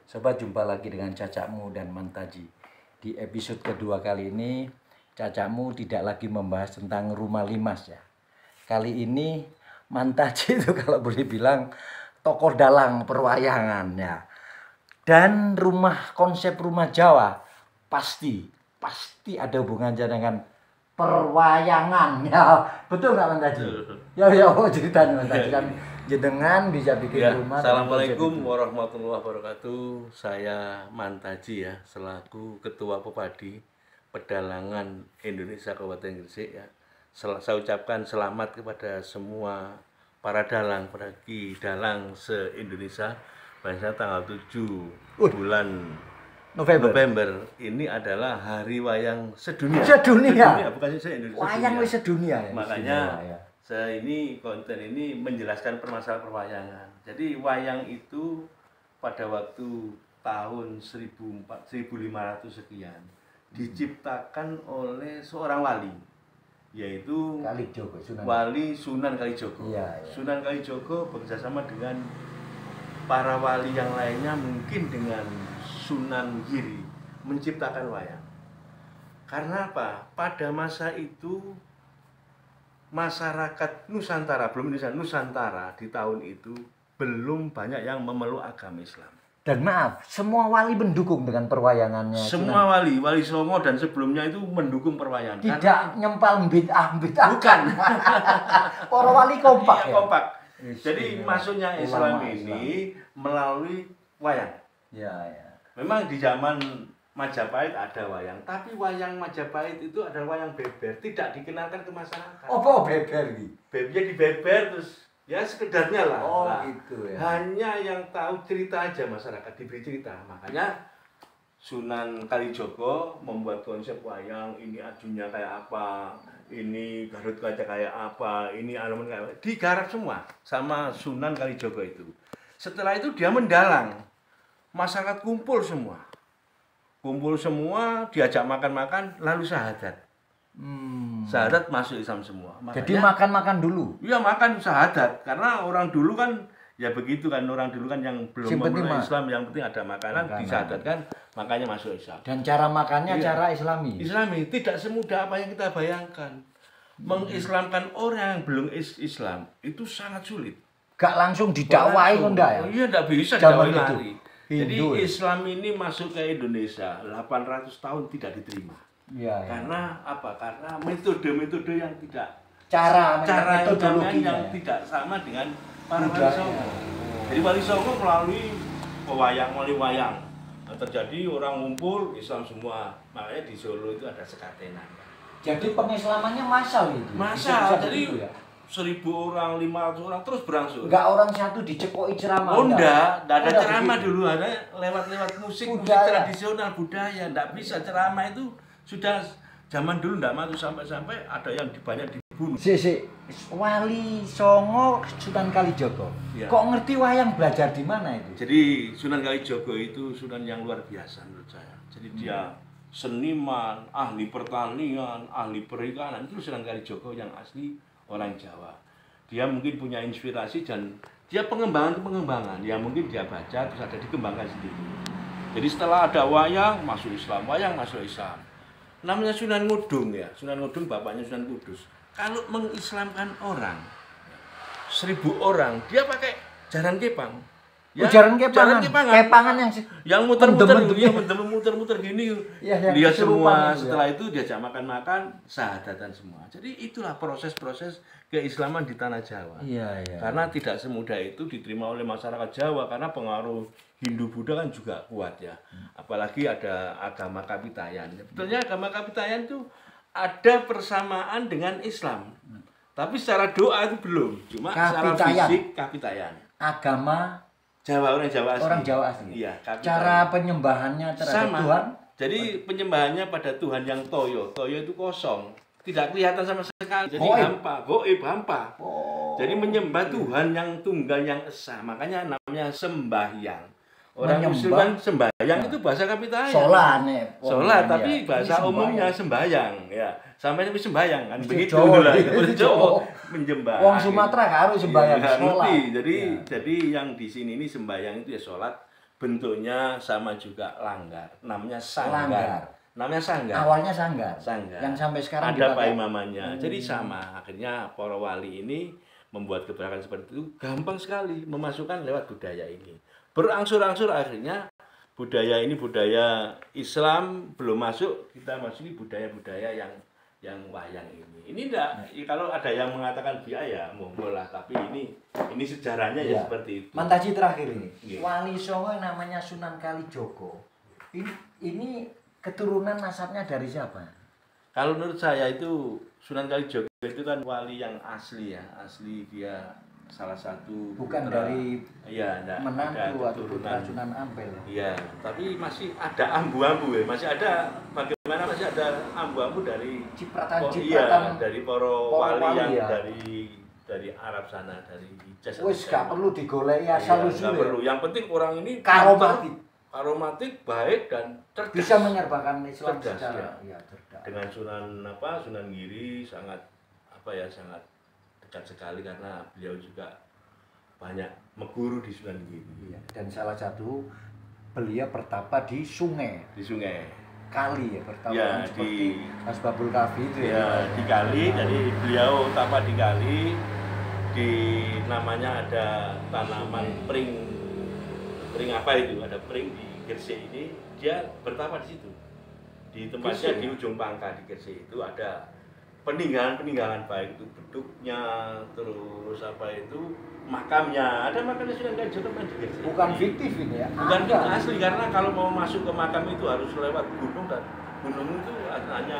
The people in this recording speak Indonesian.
Sobat, jumpa lagi dengan Cacakmu dan Mantaji. Di episode kedua kali ini, Cacakmu tidak lagi membahas tentang rumah limas ya. Kali ini Mantaji itu kalau boleh bilang tokoh dalang perwayangan ya. Dan konsep rumah Jawa pasti ada hubungannya dengan perwayangan ya. Betul nggak Mantaji? Ya ceritanya Mantaji kan jenengan bisa bikin ya, rumah. Assalamualaikum warahmatullahi wabarakatuh. Saya Mantaji ya, selaku Ketua Pepadi Pedalangan Indonesia Kabupaten Gresik ya. Saya ucapkan selamat kepada semua para dalang, apalagi dalang se-Indonesia. Pada tanggal 7 bulan November ini adalah Hari Wayang Sedunia. Sedunia, bukan se-Indonesia. Wayang sedunia ya. Makanya saya konten ini menjelaskan permasalahan perwayangan. Jadi wayang itu pada waktu tahun 1500 sekian diciptakan oleh seorang wali, yaitu Kalijogo, Wali Sunan Kalijogo. Ya. Sunan Kalijogo bekerjasama dengan para wali yang lainnya, mungkin dengan Sunan Giri, menciptakan wayang. Karena apa? Pada masa itu masyarakat Nusantara, belum Indonesia, Nusantara di tahun itu belum banyak yang memeluk agama Islam. Dan maaf, semua wali mendukung dengan perwayangannya. Semua wali Songo dan sebelumnya itu mendukung perwayangan. Tidak nyempal bid'ah. Bukan. Para wali kompak ya? Kompak. Jadi masuknya Islam ini melalui wayang. Ya. Memang di zaman Majapahit ada wayang, tapi wayang Majapahit itu adalah wayang beber, tidak dikenalkan ke masyarakat. Oh, beber gitu. Bebernya dibeber terus ya sekedarnya lah. Oh, nah, gitu ya. Hanya yang tahu cerita aja masyarakat, diberi cerita. Makanya Sunan Kalijogo membuat konsep wayang, ini ajunya kayak apa, ini Garut Kaca kayak apa, ini Anoman kayak apa. Digarap semua sama Sunan Kalijogo itu. Setelah itu dia mendalang. Masyarakat kumpul semua, diajak makan-makan, lalu syahadat. Syahadat masuk Islam semua. Makanya, jadi makan-makan dulu? Iya, makan syahadat. Karena orang dulu kan, ya begitu kan, orang dulu kan yang belum memeluk Islam, yang penting ada makanan, disyahadatkan, makanya masuk Islam. Dan cara makannya cara Islami? Islami, tidak semudah apa yang kita bayangkan. Mengislamkan orang yang belum Islam, itu sangat sulit. Gak langsung didakwahi kok enggak ya? Iya, enggak bisa didakwahi. Jadi Islam ini masuk ke Indonesia 800 tahun tidak diterima. Ya. Karena apa? Karena metode-metode yang tidak cara yang tidak sama dengan para wali songo. Jadi wali songo melalui wayang terjadi orang ngumpul Islam semua. Makanya di Solo itu ada sekatenan. Jadi pengislamannya massal itu. Massal. Jadi 1000 orang, 500 orang terus berangsur. Enggak orang satu dicekoki ceramah. Oh enggak ada ceramah dulu, ada lewat musik tradisional budaya. Enggak bisa ceramah itu sudah zaman dulu enggak maju sampai ada yang banyak dibunuh. Wali Songo Sunan Kalijogo. Ya. Kok ngerti wayang belajar di mana itu? Jadi Sunan Kalijogo itu sunan yang luar biasa menurut saya. Jadi dia seniman, ahli pertanian, ahli perikanan, itu Sunan Kalijogo yang asli orang Jawa. Dia mungkin punya inspirasi dan dia pengembangan ya mungkin dia baca terus ada dikembangkan sendiri. Jadi setelah ada wayang masuk Islam, namanya Sunan Ngudung ya. Sunan Ngudung bapaknya Sunan Kudus. Kalau mengislamkan orang 1000 orang, dia pakai jaran kepang. Ya, kepangan yang muter-muter gini. Ya, dia semua setelah itu diajak makan-makan, syahadatan semua. Jadi itulah proses-proses keislaman di tanah Jawa. Iya. Karena tidak semudah itu diterima oleh masyarakat Jawa karena pengaruh Hindu Buddha kan juga kuat ya. Apalagi ada agama Kapitayan. Sebetulnya agama Kapitayan itu ada persamaan dengan Islam. Tapi secara doa itu belum. Cuma secara fisik Kapitayan. Agama orang Jawa asli. Orang Jawa asli. Iya, cara penyembahannya terhadap Tuhan. Jadi penyembahannya pada Tuhan yang toyo. Toyo itu kosong, tidak kelihatan sama sekali. Jadi goib hampa. Jadi menyembah Tuhan yang tunggal yang esa. Makanya namanya sembahyang. Orang Muslim kan sembahyang itu bahasa Kapitayan. Sholat, tapi bahasa umumnya sembahyang ya. Sampai tapi sembahyang kan begitu lah. Menjembah. Wong Sumatera harus sembahyang sholat. Jadi yang di sini ini sembahyang itu ya sholat bentuknya sama juga langgar, namanya Langgar. sanggar. Namanya sanggar. Awalnya sanggar. Sanggar. Yang sampai sekarang ada dipakai. paimamannya. Jadi sama. Akhirnya para wali ini membuat gebrakan seperti itu gampang sekali memasukkan lewat budaya ini. Berangsur-angsur akhirnya budaya ini, budaya Islam belum masuk, kita masuki budaya-budaya yang wayang ini. Ini enggak, kalau ada yang mengatakan biaya, monggo lah, tapi ini sejarahnya ya seperti itu. Mantaji terakhir ini. Iya. Wali Songo yang namanya Sunan Kalijogo. Ini keturunan nasabnya dari siapa? Kalau menurut saya itu Sunan Kalijogo itu kan wali yang asli ya, asli dia salah satu Bukan putra, dari iya, menantu ada atau putra Sunan Ampel. Iya, tapi masih ada ambu-ambu ya, masih ada bagaimana masih ada ambu-ambu dari Cipratan dari para wali yang ya. dari Arab sana, dari Hijaz. Wis gak perlu digoleki asal usul. Nggak perlu. Yang penting orang ini karomatik, baik dan cerdas. Bisa menyerbakan Islam Cerdas, secara cerdas. Dengan Sunan Giri sangat sangat dekat sekali karena beliau juga banyak meguru di Sunan Giri. Iya. Dan salah satu beliau bertapa di sungai. Di sungai. Kali ya bertapa Ya, seperti Asbabul Kafi itu ya. Di kali, jadi beliau tapa di kali. Di namanya ada tanaman pring apa itu? Ada pring di Gresik ini, dia bertapa di situ. Di tempatnya di ujung Pangka di Gresik itu ada peninggalan baik itu beduknya, terus makamnya, ada makamnya Sunan Kalijogo di Gresik. Bukan fiktif ini ya. Bukan asli, karena kalau mau masuk ke makam itu harus lewat gunung, dan gunung itu hanya